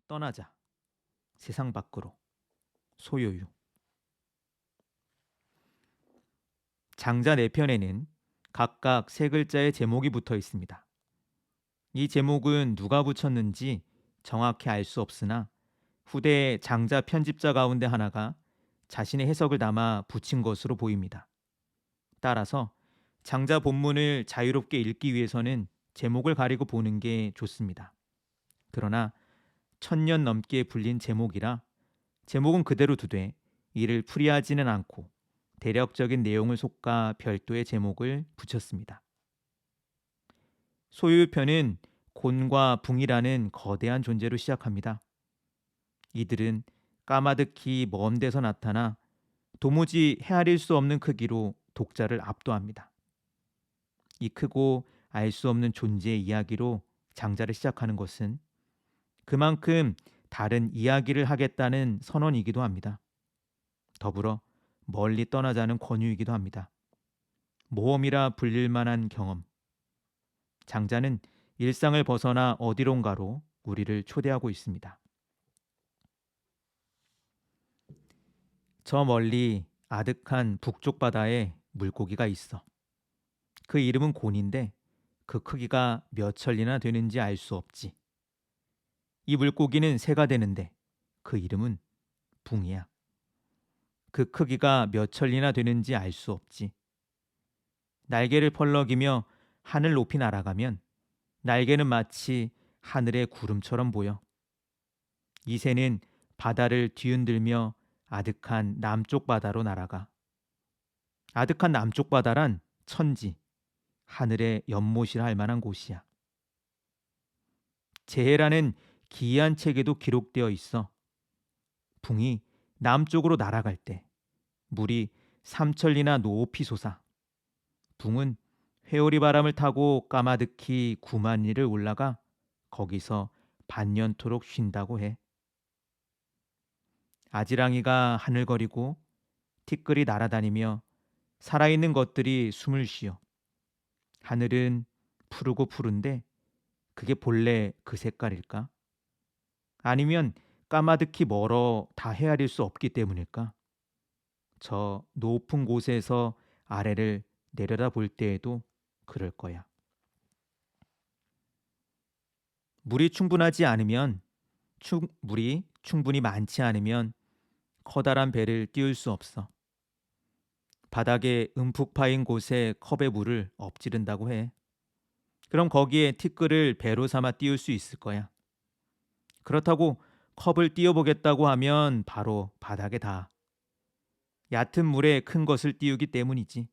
떠나자. 세상 밖으로. 소요유. 장자 4편에는 각각 3글자의 제목이 붙어 있습니다. 이 제목은 누가 붙였는지 정확히 알 수 없으나 후대 장자 편집자 가운데 하나가 자신의 해석을 담아 붙인 것으로 보입니다. 따라서 장자 본문을 자유롭게 읽기 위해서는 제목을 가리고 보는 게 좋습니다. 그러나 1000년 넘게 불린 제목이라 제목은 그대로 두되 이를 풀이하지는 않고 대략적인 내용을 솎아 별도의 제목을 붙였습니다. 소유편은 곤과 붕이라는 거대한 존재로 시작합니다. 이들은 까마득히 먼 데서 나타나 도무지 헤아릴 수 없는 크기로 독자를 압도합니다. 이 크고 알 수 없는 존재의 이야기로 장자를 시작하는 것은 그만큼 다른 이야기를 하겠다는 선언이기도 합니다. 더불어 멀리 떠나자는 권유이기도 합니다. 모험이라 불릴 만한 경험. 장자는 일상을 벗어나 어디론가로 우리를 초대하고 있습니다. 저 멀리 아득한 북쪽 바다에 물고기가 있어. 그 이름은 곤인데 그 크기가 몇 천리나 되는지 알 수 없지. 이 물고기는 새가 되는데 그 이름은 붕이야. 그 크기가 몇 천리나 되는지 알 수 없지. 날개를 펄럭이며 하늘 높이 날아가면 날개는 마치 하늘의 구름처럼 보여. 이 새는 바다를 뒤흔들며 아득한 남쪽 바다로 날아가. 아득한 남쪽 바다란 천지, 하늘의 연못이라 할 만한 곳이야. 재해라는 기이한 책에도 기록되어 있어. 붕이 남쪽으로 날아갈 때 물이 삼천리나 높이 솟아. 붕은 회오리 바람을 타고 까마득히 9만 리를 올라가 거기서 반년토록 쉰다고 해. 아지랑이가 하늘거리고 티끌이 날아다니며 살아있는 것들이 숨을 쉬어. 하늘은 푸르고 푸른데 그게 본래 그 색깔일까? 아니면 까마득히 멀어 다 헤아릴 수 없기 때문일까? 저 높은 곳에서 아래를 내려다 볼 때에도 그럴 거야. 물이 충분하지 않으면 물이 충분히 많지 않으면 커다란 배를 띄울 수 없어. 바닥에 움푹 파인 곳에 컵에 물을 엎지른다고 해. 그럼 거기에 티끌을 배로 삼아 띄울 수 있을 거야. 그렇다고 컵을 띄워보겠다고 하면 바로 바닥에 닿아. 얕은 물에 큰 것을 띄우기 때문이지.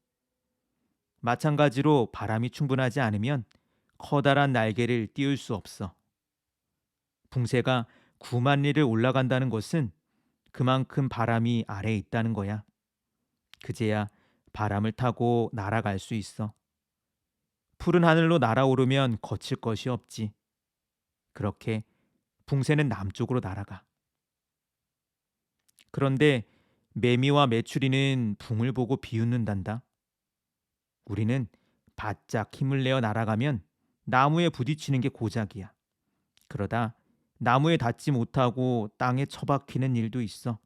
마찬가지로 바람이 충분하지 않으면 커다란 날개를 띄울 수 없어. 붕새가 9만 리를 올라간다는 것은 그만큼 바람이 아래에 있다는 거야. 그제야 바람을 타고 날아갈 수 있어. 푸른 하늘로 날아오르면 거칠 것이 없지. 그렇게 붕새는 남쪽으로 날아가. 그런데 매미와 메추리는 붕을 보고 비웃는단다. 우리는 바짝 힘을 내어 날아가면 나무에 부딪히는 게 고작이야. 그러다 나무에 닿지 못하고 땅에 처박히는 일도 있어.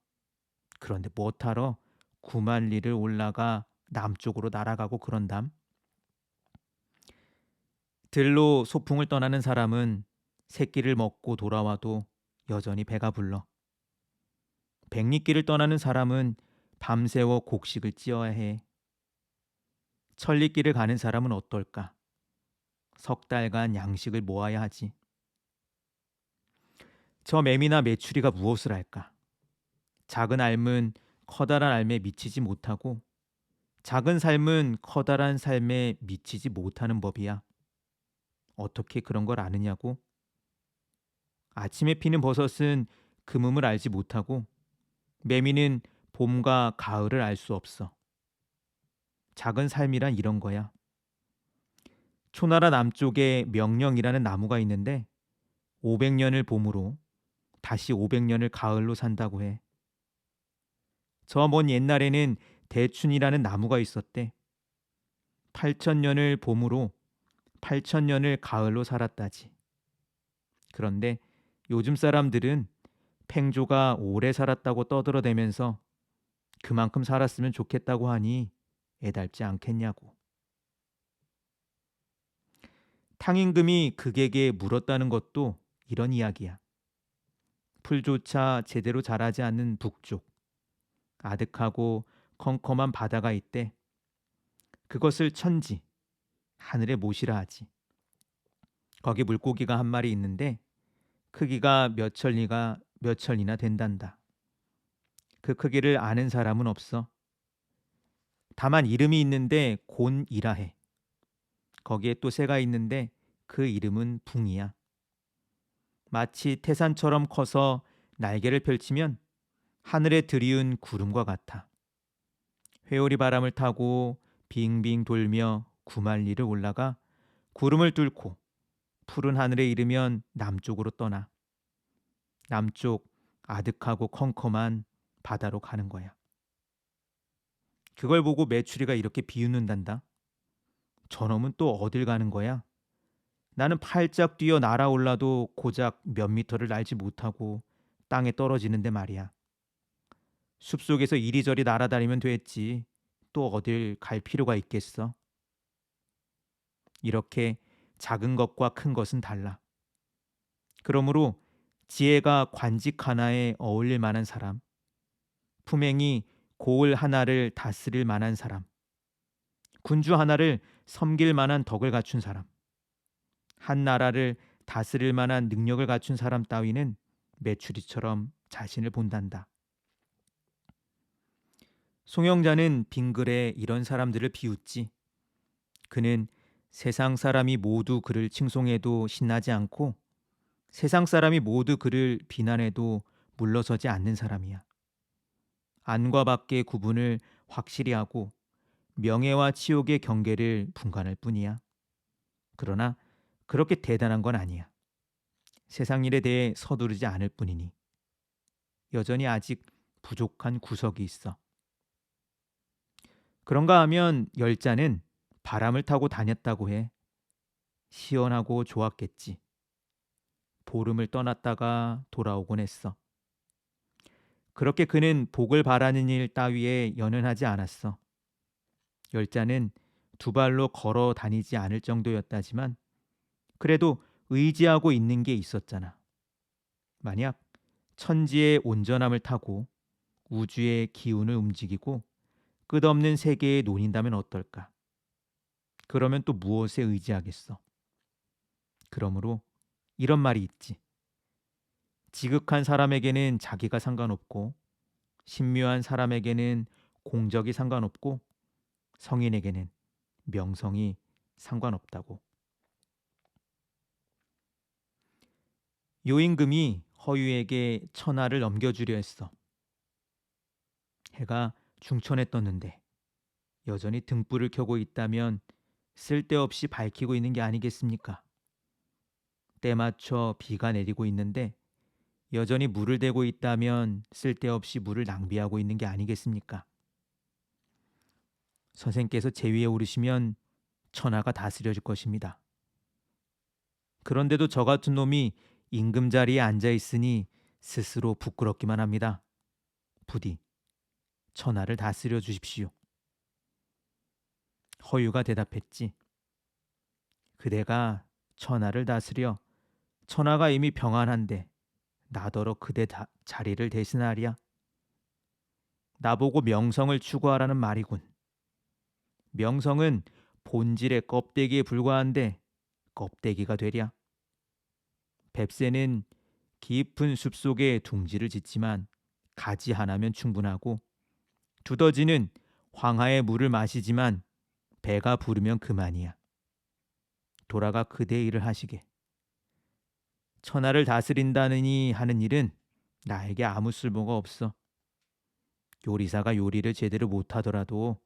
그런데 못하러 9만 리를 올라가 남쪽으로 날아가고 그런담. 들로 소풍을 떠나는 사람은 새끼를 먹고 돌아와도 여전히 배가 불러. 백리길을 떠나는 사람은 밤새워 곡식을 찧어야 해. 천리길을 가는 사람은 어떨까? 석 달간 양식을 모아야 하지. 저 매미나 메추리가 무엇을 할까? 작은 알은 커다란 알에 미치지 못하고 작은 삶은 커다란 삶에 미치지 못하는 법이야. 어떻게 그런 걸 아느냐고? 아침에 피는 버섯은 금음을 알지 못하고 매미는 봄과 가을을 알 수 없어. 작은 삶이란 이런 거야. 초나라 남쪽에 명령이라는 나무가 있는데 500년을 봄으로 다시 500년을 가을로 산다고 해. 저 먼 옛날에는 대춘이라는 나무가 있었대. 8천년을 봄으로 8천년을 가을로 살았다지. 그런데 요즘 사람들은 팽조가 오래 살았다고 떠들어대면서 그만큼 살았으면 좋겠다고 하니 애달지 않겠냐고. 탕임금이 극에게 물었다는 것도 이런 이야기야. 풀조차 제대로 자라지 않는 북쪽, 아득하고 컴컴한 바다가 있대. 그것을 천지, 하늘의 못이라 하지. 거기 물고기가 한 마리 있는데 크기가 몇 천리나 된단다. 그 크기를 아는 사람은 없어. 다만 이름이 있는데 곤이라 해. 거기에 또 새가 있는데 그 이름은 붕이야. 마치 태산처럼 커서 날개를 펼치면 하늘에 들이운 구름과 같아. 회오리 바람을 타고 빙빙 돌며 구말리를 올라가 구름을 뚫고 푸른 하늘에 이르면 남쪽으로 떠나. 남쪽 아득하고 컴컴한 바다로 가는 거야. 그걸 보고 메추리가 이렇게 비웃는단다. 저놈은 또 어딜 가는 거야? 나는 팔짝 뛰어 날아올라도 고작 몇 미터를 날지 못하고 땅에 떨어지는데 말이야. 숲속에서 이리저리 날아다니면 됐지. 또 어딜 갈 필요가 있겠어? 이렇게 작은 것과 큰 것은 달라. 그러므로 지혜가 관직 하나에 어울릴 만한 사람, 품행이 고을 하나를 다스릴 만한 사람, 군주 하나를 섬길 만한 덕을 갖춘 사람, 한 나라를 다스릴 만한 능력을 갖춘 사람 따위는 메추리처럼 자신을 본단다. 송영자는 빙글에 이런 사람들을 비웃지. 그는 세상 사람이 모두 그를 칭송해도 신나지 않고 세상 사람이 모두 그를 비난해도 물러서지 않는 사람이야. 안과 밖의 구분을 확실히 하고 명예와 치욕의 경계를 분간할 뿐이야. 그러나 그렇게 대단한 건 아니야. 세상 일에 대해 서두르지 않을 뿐이니 여전히 아직 부족한 구석이 있어. 그런가 하면 열자는 바람을 타고 다녔다고 해. 시원하고 좋았겠지. 보름을 떠났다가 돌아오곤 했어. 그렇게 그는 복을 바라는 일 따위에 연연하지 않았어. 열자는 두 발로 걸어 다니지 않을 정도였다지만 그래도 의지하고 있는 게 있었잖아. 만약 천지의 온전함을 타고 우주의 기운을 움직이고 끝없는 세계에 논인다면 어떨까? 그러면 또 무엇에 의지하겠어? 그러므로 이런 말이 있지. 지극한 사람에게는 자기가 상관없고 신묘한 사람에게는 공적이 상관없고 성인에게는 명성이 상관없다고. 요임금이 허유에게 천하를 넘겨주려 했어. 해가 중천에 떴는데 여전히 등불을 켜고 있다면 쓸데없이 밝히고 있는 게 아니겠습니까? 때 맞춰 비가 내리고 있는데 여전히 물을 대고 있다면 쓸데없이 물을 낭비하고 있는 게 아니겠습니까? 선생께서 제위에 오르시면 천하가 다스려질 것입니다. 그런데도 저 같은 놈이 임금 자리에 앉아 있으니 스스로 부끄럽기만 합니다. 부디 천하를 다스려 주십시오. 허유가 대답했지. 그대가 천하를 다스려 천하가 이미 평안한데 나더러 그대 자리를 대신하랴. 나보고 명성을 추구하라는 말이군. 명성은 본질의 껍데기에 불과한데 껍데기가 되랴. 뱁새는 깊은 숲속에 둥지를 짓지만 가지 하나면 충분하고 두더지는 황하의 물을 마시지만 배가 부르면 그만이야. 돌아가 그대 일을 하시게. 천하를 다스린다느니 하는 일은 나에게 아무 쓸모가 없어. 요리사가 요리를 제대로 못하더라도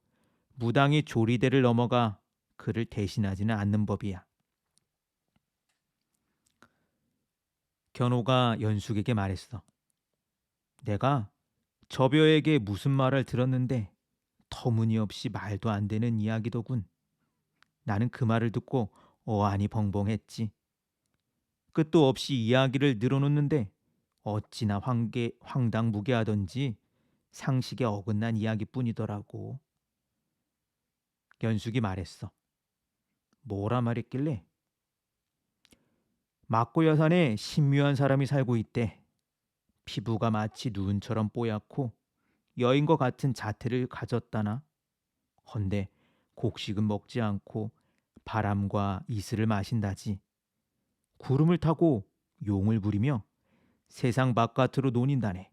무당이 조리대를 넘어가 그를 대신하지는 않는 법이야. 견호가 연숙에게 말했어. 내가 저벼에게 무슨 말을 들었는데 터무니없이 말도 안 되는 이야기더군. 나는 그 말을 듣고 어안이 벙벙했지. 끝도 없이 이야기를 늘어놓는데 어찌나 황당무계하던지 상식에 어긋난 이야기뿐이더라고. 연숙이 말했어. 뭐라 말했길래? 막고야산에 신묘한 사람이 살고 있대. 피부가 마치 눈처럼 뽀얗고 여인과 같은 자태를 가졌다나. 헌데 곡식은 먹지 않고 바람과 이슬을 마신다지. 구름을 타고 용을 부리며 세상 바깥으로 논인다네.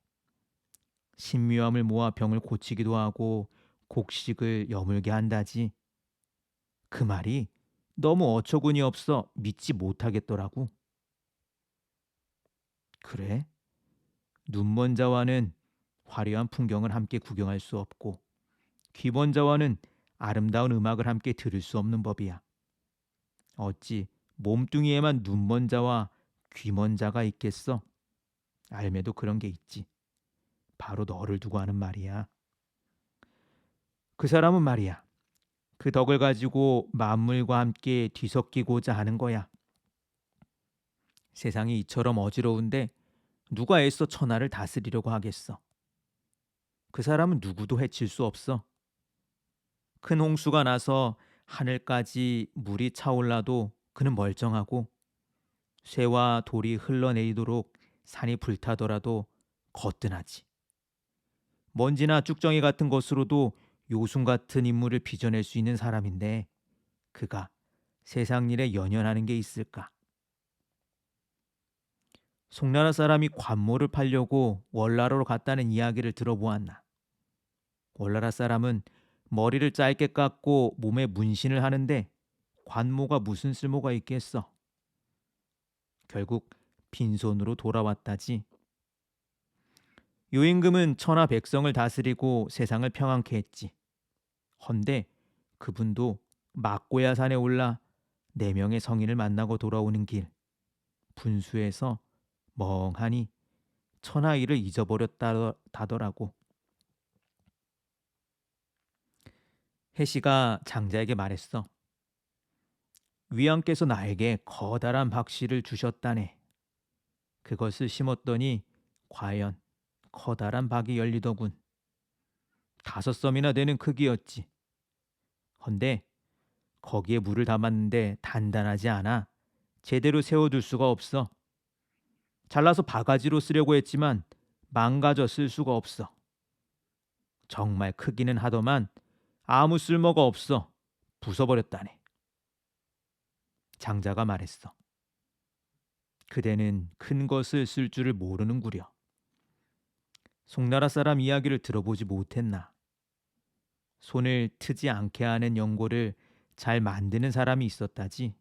신묘함을 모아 병을 고치기도 하고 곡식을 여물게 한다지. 그 말이 너무 어처구니 없어 믿지 못하겠더라고. 그래? 눈먼 자와는 화려한 풍경을 함께 구경할 수 없고 귀먼 자와는 아름다운 음악을 함께 들을 수 없는 법이야. 어찌 몸뚱이에만 눈먼 자와 귀먼 자가 있겠어? 알매도 그런 게 있지. 바로 너를 두고 하는 말이야. 그 사람은 말이야. 그 덕을 가지고 만물과 함께 뒤섞이고자 하는 거야. 세상이 이처럼 어지러운데 누가 애써 천하를 다스리려고 하겠어. 그 사람은 누구도 해칠 수 없어. 큰 홍수가 나서 하늘까지 물이 차올라도 그는 멀쩡하고 쇠와 돌이 흘러내리도록 산이 불타더라도 거뜬하지. 먼지나 쭉정이 같은 것으로도 요순 같은 인물을 빚어낼 수 있는 사람인데 그가 세상 일에 연연하는 게 있을까? 송나라 사람이 관모를 팔려고 월나라로 갔다는 이야기를 들어보았나? 월나라 사람은 머리를 짧게 깎고 몸에 문신을 하는데 관모가 무슨 쓸모가 있겠어? 결국 빈손으로 돌아왔다지. 요임금은 천하 백성을 다스리고 세상을 평안케 했지. 헌데 그분도 막고야 산에 올라 4명의 성인을 만나고 돌아오는 길 분수에서 멍하니 천하 일을 잊어버렸다더라고. 해시가 장자에게 말했어. 위왕께서 나에게 커다란 박씨를 주셨다네. 그것을 심었더니 과연 커다란 박이 열리더군. 5섬이나 되는 크기였지. 헌데 거기에 물을 담았는데 단단하지 않아 제대로 세워둘 수가 없어. 잘라서 바가지로 쓰려고 했지만 망가져 쓸 수가 없어. 정말 크기는 하더만 아무 쓸모가 없어. 부숴버렸다네. 장자가 말했어. 그대는 큰 것을 쓸 줄을 모르는구려. 송나라 사람 이야기를 들어보지 못했나. 손을 트지 않게 하는 연고를 잘 만드는 사람이 있었다지.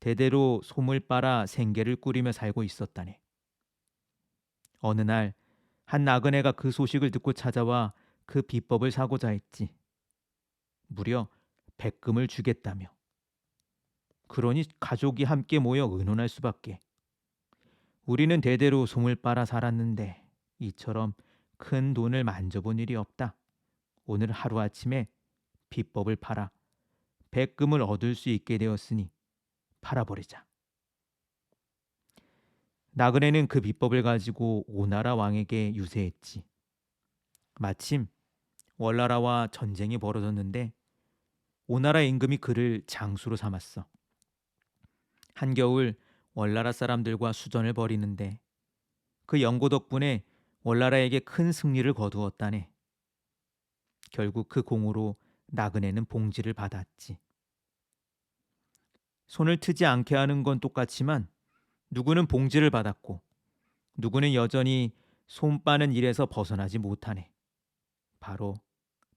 대대로 솜을 빨아 생계를 꾸리며 살고 있었다네. 어느 날 한 나그네가 그 소식을 듣고 찾아와 그 비법을 사고자 했지. 무려 100금을 주겠다며. 그러니 가족이 함께 모여 의논할 수밖에. 우리는 대대로 솜을 빨아 살았는데 이처럼 큰 돈을 만져본 일이 없다. 오늘 하루아침에 비법을 팔아 100금을 얻을 수 있게 되었으니 팔아버리자. 나그네는 그 비법을 가지고 오나라 왕에게 유세했지. 마침 월나라와 전쟁이 벌어졌는데 오나라 임금이 그를 장수로 삼았어. 한겨울 월나라 사람들과 수전을 벌이는데 그 연고 덕분에 월나라에게 큰 승리를 거두었다네. 결국 그 공으로 나그네는 봉지를 받았지. 손을 트지 않게 하는 건 똑같지만 누구는 봉지를 받았고 누구는 여전히 손 빠는 일에서 벗어나지 못하네. 바로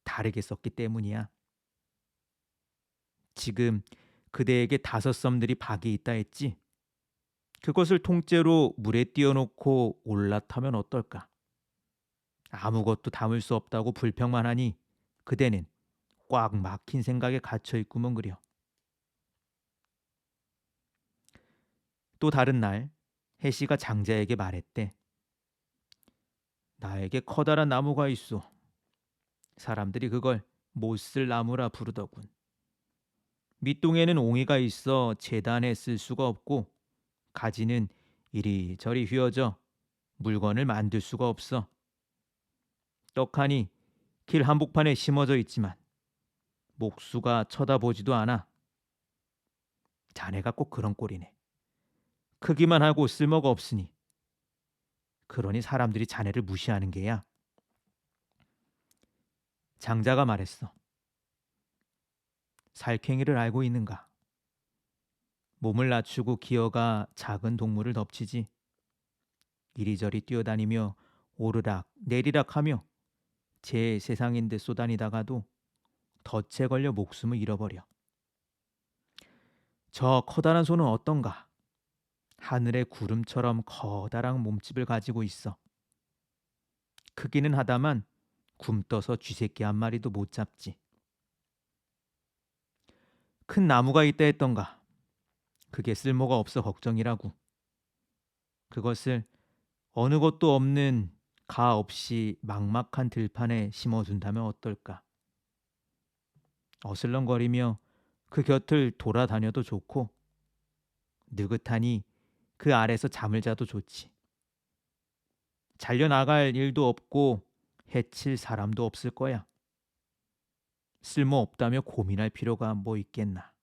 다르게 썼기 때문이야. 지금 그대에게 5섬들이 박이 있다 했지. 그것을 통째로 물에 띄워놓고 올라타면 어떨까? 아무것도 담을 수 없다고 불평만 하니 그대는 꽉 막힌 생각에 갇혀 있구먼 그려. 또 다른 날 해시가 장자에게 말했대. 나에게 커다란 나무가 있어. 사람들이 그걸 못쓸 나무라 부르더군. 밑동에는 옹이가 있어 재단에 쓸 수가 없고 가지는 이리저리 휘어져 물건을 만들 수가 없어. 떡하니 길 한복판에 심어져 있지만 목수가 쳐다보지도 않아. 자네가 꼭 그런 꼴이네. 크기만 하고 쓸모가 없으니. 그러니 사람들이 자네를 무시하는 게야. 장자가 말했어. 살쾡이를 알고 있는가? 몸을 낮추고 기어가 작은 동물을 덮치지. 이리저리 뛰어다니며 오르락 내리락 하며 제 세상인데 쏘다니다가도 덫에 걸려 목숨을 잃어버려. 저 커다란 손은 어떤가? 하늘의 구름처럼 커다란 몸집을 가지고 있어. 크기는 하다만 굼떠서 쥐새끼 한 마리도 못 잡지. 큰 나무가 있다 했던가? 그게 쓸모가 없어 걱정이라고. 그것을 어느 것도 없는 가 없이 막막한 들판에 심어둔다면 어떨까? 어슬렁거리며 그 곁을 돌아다녀도 좋고 느긋하니 그 아래서 잠을 자도 좋지. 잘려나갈 일도 없고 해칠 사람도 없을 거야. 쓸모없다며 고민할 필요가 뭐 있겠나.